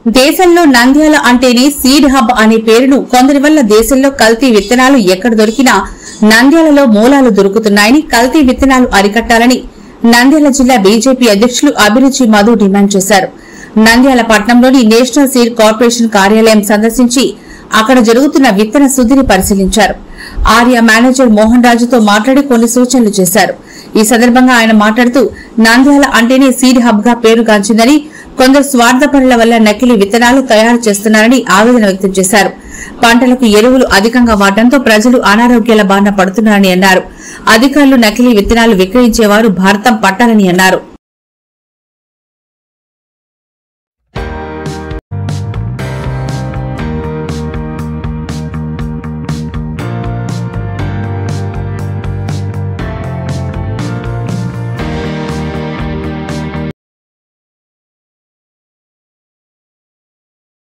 దేశంలో నంద్యాల అంటేనే seed hub అనే పేరును కొందరి వల్ల దేశంలో కల్తీ విత్తనాలు ఎక్కడ దొరికినా నంద్యాలలో మూలాలు దొరుకుతున్నాయని, కల్తీ విత్తనాలు అరికట్టాలని నంద్యాల జిల్లా బీజేపీ అధ్యక్షులు అభిరుచి మధు డిమాండ్ చేశారు. నంద్యాల పట్టణంలోని నేషనల్ సీడ్ కార్పొరేషన్ కార్యాలయం సందర్శించి అక్కడ జరుగుతున్న విత్తన శుద్ధిని పరిశీలించారు. ఆర్య మేనేజర్ మోహన్ రాజుతో మాట్లాడి కొన్ని సూచనలు చేశారు. ఈ సందర్భంగా ఆయన మాట్లాడుతూ నంద్యాల అంటేనే సీడ్ హబ్ గా పేరుగాంచిందని, కొందరు స్వార్థపరుల వల్ల నకిలీ విత్తనాలు తయారు చేస్తున్నారని ఆవేదన వ్యక్తం చేశారు. పంటలకు ఎరువులు అధికంగా వాడటంతో ప్రజలు అనారోగ్యాల బారిన పడుతున్నారని అన్నారు. అధికారులు నకిలీ విత్తనాలు విక్రయించేవారు భారతం పట్టాలని అన్నారు.